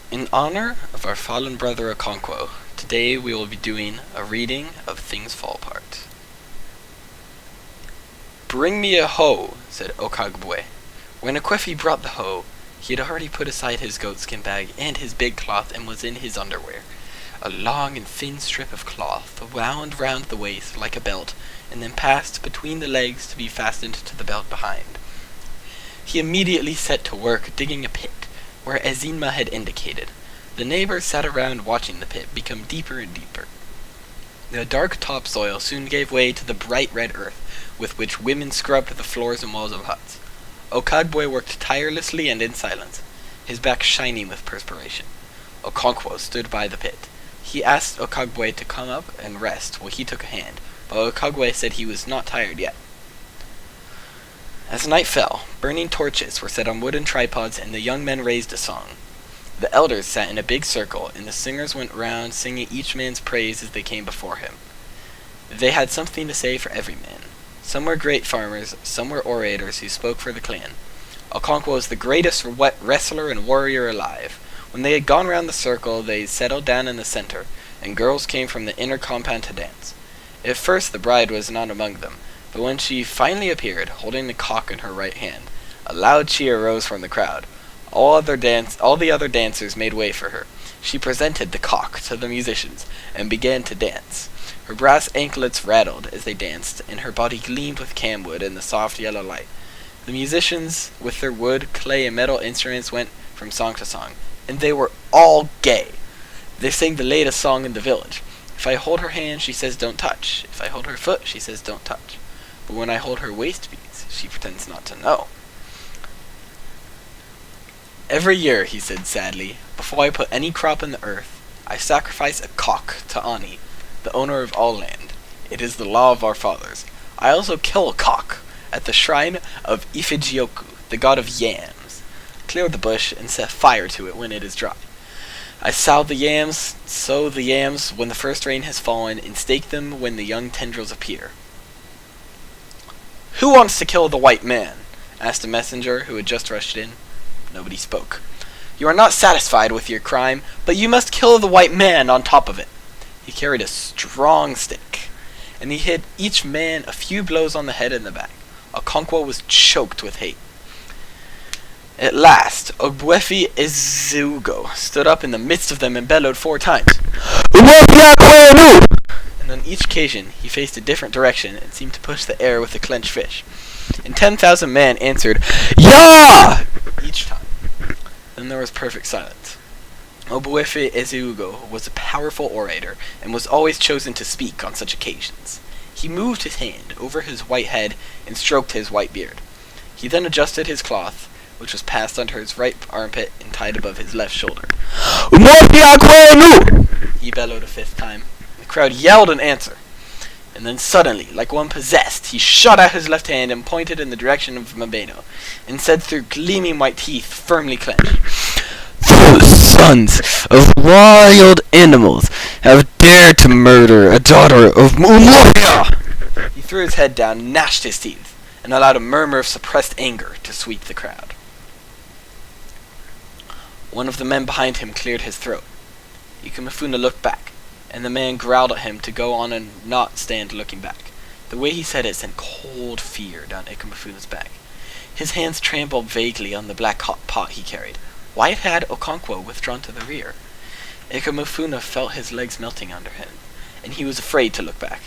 In honor of our fallen brother Okonkwo, today we will be doing a reading of Things Fall Apart. "Bring me a hoe," said Okagwe. When Akwefi brought the hoe, he had already put aside his goatskin bag and his big cloth and was in his underwear. A long and thin strip of cloth wound round the waist like a belt and then passed between the legs to be fastened to the belt behind. He immediately set to work digging a pit where Ezinma had indicated. The neighbors sat around watching the pit become deeper and deeper. The dark topsoil soon gave way to the bright red earth with which women scrubbed the floors and walls of huts. Okagwe worked tirelessly and in silence, his back shining with perspiration. Okonkwo stood by the pit. He asked Okagwe to come up and rest while he took a hand, but Okagwe said he was not tired yet. As night fell, burning torches were set on wooden tripods and the young men raised a song. The elders sat in a big circle, and the singers went round singing each man's praise as they came before him. They had something to say for every man. Some were great farmers, some were orators who spoke for the clan. Okonkwo was the greatest wrestler and warrior alive. When they had gone round the circle, they settled down in the center, and girls came from the inner compound to dance. At first the bride was not among them, but when she finally appeared, holding the cock in her right hand, a loud cheer rose from the crowd. All the other dancers made way for her. She presented the cock to the musicians, and began to dance. Her brass anklets rattled as they danced, and her body gleamed with camwood in the soft yellow light. The musicians, with their wood, clay, and metal instruments, went from song to song, and they were all gay. They sang the latest song in the village. If I hold her hand, she says don't touch. If I hold her foot, she says don't touch. But when I hold her waist beads, she pretends not to know. "Every year," he said sadly, "before I put any crop in the earth, I sacrifice a cock to Ani, the owner of all land. It is the law of our fathers. I also kill a cock at the shrine of Ifejioku, the god of yams. Clear the bush and set fire to it when it is dry. I sow the yams when the first rain has fallen, and stake them when the young tendrils appear." "Who wants to kill the white man?" asked a messenger who had just rushed in. Nobody spoke. "You are not satisfied with your crime, but you must kill the white man on top of it." He carried a strong stick, and he hit each man a few blows on the head and the back. Okonkwo was choked with hate. At last, Ogbuefi Ezugo stood up in the midst of them and bellowed 4 times. And on each occasion, he faced a different direction and seemed to push the air with a clenched fist. And 10,000 men answered, "Yah!" each time. Then there was perfect silence. Ogbuefi Ezugo was a powerful orator and was always chosen to speak on such occasions. He moved his hand over his white head and stroked his white beard. He then adjusted his cloth, which was passed under his right armpit and tied above his left shoulder. He bellowed a 5th time. The crowd yelled in answer. And then suddenly, like one possessed, he shot out his left hand and pointed in the direction of Mabeno, and said through gleaming white teeth firmly clenched, "Those sons of wild animals have dared to murder a daughter of Umuria!" He threw his head down, gnashed his teeth, and allowed a murmur of suppressed anger to sweep the crowd. One of the men behind him cleared his throat. Ikamifuna looked back, and the man growled at him to go on and not stand looking back. The way he said it sent cold fear down Ikamifuna's back. His hands trampled vaguely on the black hot pot he carried. Why had Okonkwo withdrawn to the rear? Ikamifuna felt his legs melting under him, and he was afraid to look back.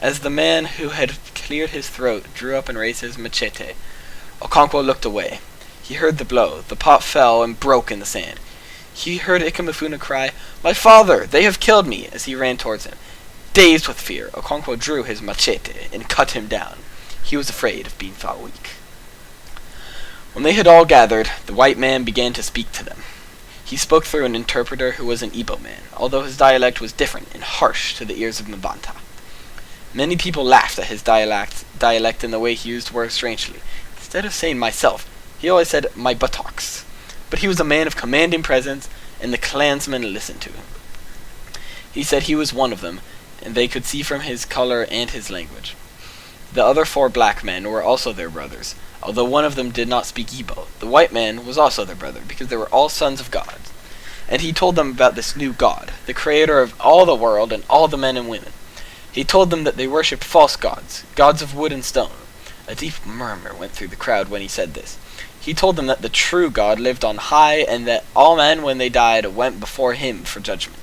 As the man who had cleared his throat drew up and raised his machete, Okonkwo looked away. He heard the blow. The pot fell and broke in the sand. He heard Ikamifuna cry, "My father! They have killed me!" as he ran towards him. Dazed with fear, Okonkwo drew his machete and cut him down. He was afraid of being thought weak. When they had all gathered, the white man began to speak to them. He spoke through an interpreter who was an Igbo man, although his dialect was different and harsh to the ears of Mbanta. Many people laughed at his dialect and the way he used words strangely. Instead of saying myself, he always said my buttocks. But he was a man of commanding presence, and the clansmen listened to him. He said he was one of them, and they could see from his color and his language. The other 4 black men were also their brothers, although one of them did not speak Igbo. The white man was also their brother, because they were all sons of gods. and he told them about this new god, the creator of all the world and all the men and women. He told them that they worshipped false gods, gods of wood and stone. A deep murmur went through the crowd when he said this. He told them that the true God lived on high, and that all men, when they died, went before him for judgment.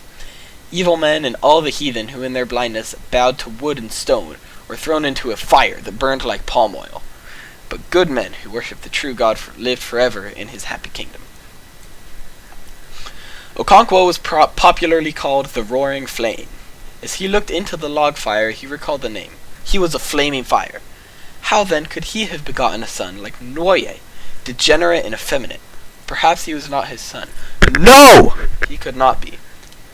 Evil men and all the heathen who in their blindness bowed to wood and stone were thrown into a fire that burned like palm oil. But good men who worshipped the true God lived forever in his happy kingdom. Okonkwo was popularly called the Roaring Flame. As he looked into the log fire, he recalled the name. He was a flaming fire. How then could he have begotten a son like Nwoye, degenerate and effeminate? Perhaps he was not his son. No! He could not be.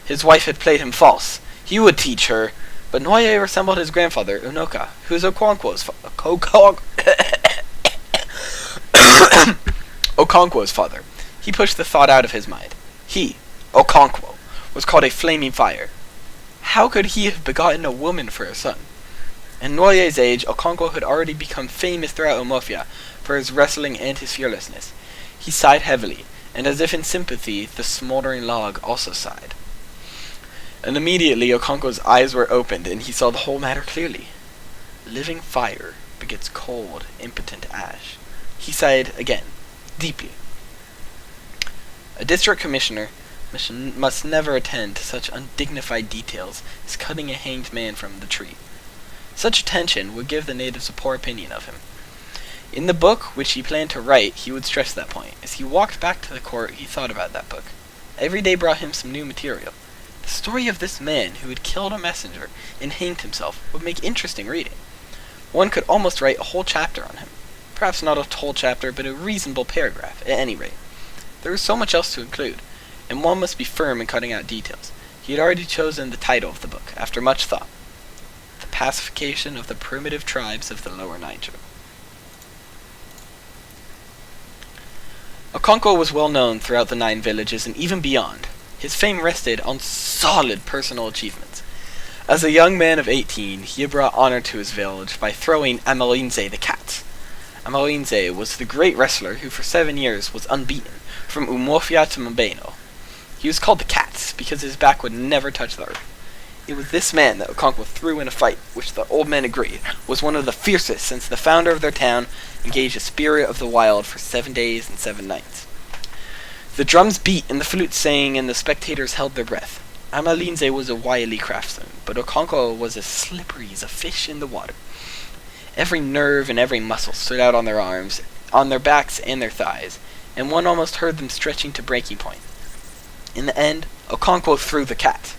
His wife had played him false. He would teach her. But Nwoye resembled his grandfather, Unoka, who is Okonkwo's father. He pushed the thought out of his mind. He, Okonkwo, was called a flaming fire. How could he have begotten a woman for a son? In Nwoye's age, Okonkwo had already become famous throughout Umofia for his wrestling and his fearlessness. He sighed heavily, and as if in sympathy, the smoldering log also sighed. And immediately Okonkwo's eyes were opened, and he saw the whole matter clearly. Living fire begets cold, impotent ash. He sighed again, deeply. A district commissioner must never attend to such undignified details as cutting a hanged man from the tree. Such attention would give the natives a poor opinion of him. In the book which he planned to write, he would stress that point. As he walked back to the court, he thought about that book. Every day brought him some new material. The story of this man who had killed a messenger and hanged himself would make interesting reading. One could almost write a whole chapter on him. Perhaps not a whole chapter, but a reasonable paragraph, at any rate. There was so much else to include, and one must be firm in cutting out details. He had already chosen the title of the book, after much thought. The Pacification of the Primitive Tribes of the Lower Niger. Okonkwo was well known throughout the 9 villages and even beyond. His fame rested on solid personal achievements. As a young man of 18, he had brought honor to his village by throwing Amalinze the cat. Amalinze was the great wrestler who for 7 years was unbeaten, from Umofia to Mbeno. He was called the Cat because his back would never touch the earth. It was this man that Okonkwo threw in a fight, which the old men agreed was one of the fiercest since the founder of their town engaged a spirit of the wild for 7 days and 7 nights. The drums beat and the flutes sang and the spectators held their breath. Amalinze was a wily craftsman, but Okonkwo was as slippery as a fish in the water. Every nerve and every muscle stood out on their arms, on their backs and their thighs, and one almost heard them stretching to breaking point. In the end, Okonkwo threw the cat.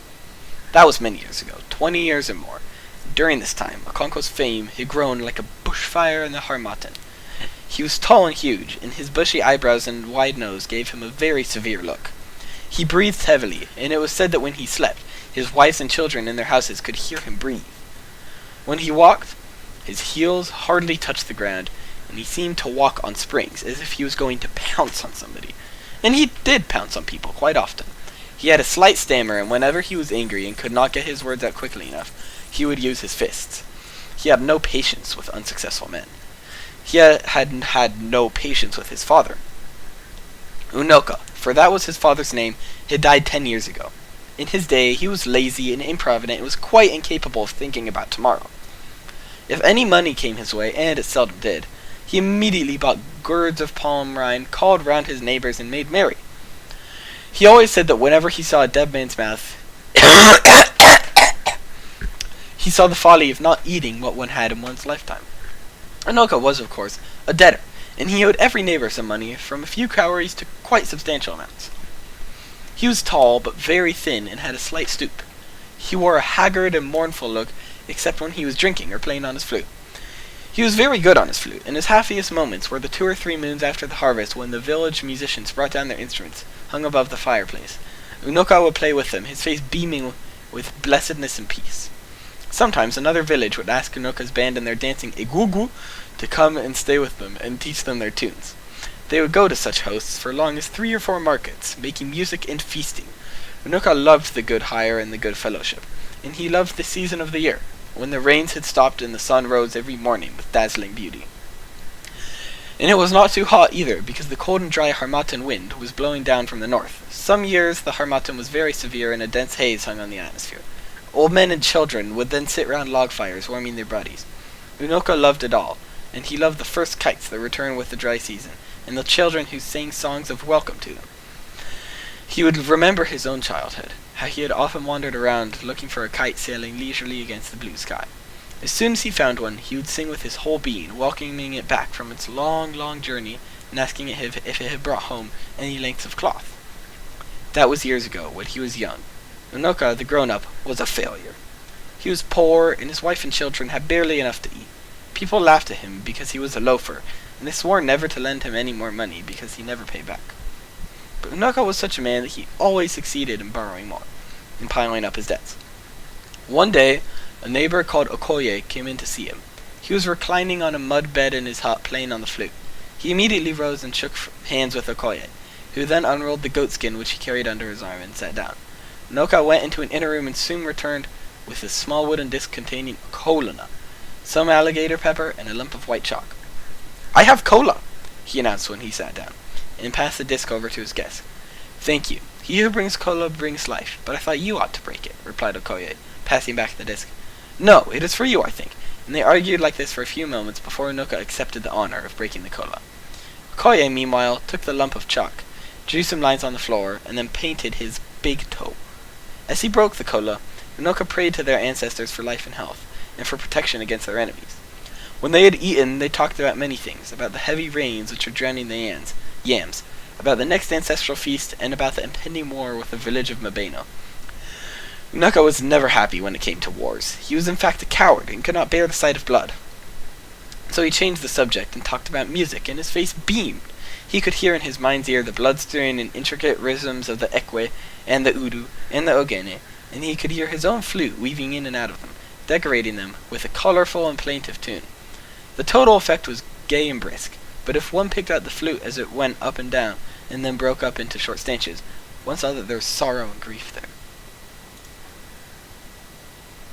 That was many years ago, 20 years or more. During this time, Okonkwo's fame had grown like a bushfire in the Harmattan. He was tall and huge, and his bushy eyebrows and wide nose gave him a very severe look. He breathed heavily, and it was said that when he slept, his wives and children in their houses could hear him breathe. When he walked, his heels hardly touched the ground, and he seemed to walk on springs, as if he was going to pounce on somebody. And he did pounce on people quite often. He had a slight stammer, and whenever he was angry and could not get his words out quickly enough, he would use his fists. He had no patience with unsuccessful men. He had no patience with his father. Unoka, for that was his father's name, had died 10 years ago. In his day, he was lazy and improvident and was quite incapable of thinking about tomorrow. If any money came his way, and it seldom did, he immediately bought gourds of palm rind, called round his neighbors, and made merry. He always said that whenever he saw a dead man's mouth, he saw the folly of not eating what one had in one's lifetime. Unoka was, of course, a debtor, and he owed every neighbor some money, from a few cowries to quite substantial amounts. He was tall, but very thin, and had a slight stoop. He wore a haggard and mournful look, except when he was drinking or playing on his flute. He was very good on his flute, and his happiest moments were the 2 or 3 moons after the harvest when the village musicians brought down their instruments, hung above the fireplace. Unoka would play with them, his face beaming with blessedness and peace. Sometimes another village would ask Unoka's band and their dancing egugu to come and stay with them and teach them their tunes. They would go to such hosts for long as 3 or 4 markets, making music and feasting. Unoka loved the good hire and the good fellowship, and he loved the season of the year, when the rains had stopped and the sun rose every morning with dazzling beauty. And it was not too hot either, because the cold and dry Harmattan wind was blowing down from the north. Some years the Harmattan was very severe and a dense haze hung on the atmosphere. Old men and children would then sit round log fires warming their bodies. Unoka loved it all, and he loved the first kites that returned with the dry season, and the children who sang songs of welcome to them. He would remember his own childhood, how he had often wandered around looking for a kite sailing leisurely against the blue sky. As soon as he found one, he would sing with his whole being, welcoming it back from its long, long journey and asking it if it had brought home any lengths of cloth. That was years ago, when he was young. Unoka, the grown-up, was a failure. He was poor, and his wife and children had barely enough to eat. People laughed at him because he was a loafer, and they swore never to lend him any more money because he never paid back. But Unoka was such a man that he always succeeded in borrowing more, and piling up his debts. One day, a neighbor called Okoye came in to see him. He was reclining on a mud bed in his hut playing on the flute. He immediately rose and shook hands with Okoye, who then unrolled the goatskin which he carried under his arm and sat down. Unoka went into an inner room and soon returned with a small wooden disc containing kolana, some alligator pepper, and a lump of white chalk. "I have cola," he announced when he sat down, and passed the disc over to his guest. "Thank you. He who brings cola brings life, but I thought you ought to break it," replied Okoye, passing back the disc. "No, it is for you, I think," and they argued like this for a few moments before Unoka accepted the honor of breaking the cola. Okoye, meanwhile, took the lump of chalk, drew some lines on the floor, and then painted his big toe. As he broke the cola, Unoka prayed to their ancestors for life and health, and for protection against their enemies. When they had eaten, they talked about many things, about the heavy rains which were drowning the yams, about the next ancestral feast, and about the impending war with the village of Mabeno. Unoka was never happy when it came to wars. He was in fact a coward, and could not bear the sight of blood. So he changed the subject, and talked about music, and his face beamed. He could hear in his mind's ear the blood-stirring and intricate rhythms of the ekwe, and the udu, and the ogene, and he could hear his own flute weaving in and out of them, decorating them with a colorful and plaintive tune. The total effect was gay and brisk, but if one picked out the flute as it went up and down, and then broke up into short stanches, one saw that there was sorrow and grief there.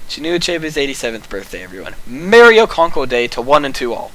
Chinua Achebe's 87th birthday, everyone. Merry Okonkwo Day to one and to all.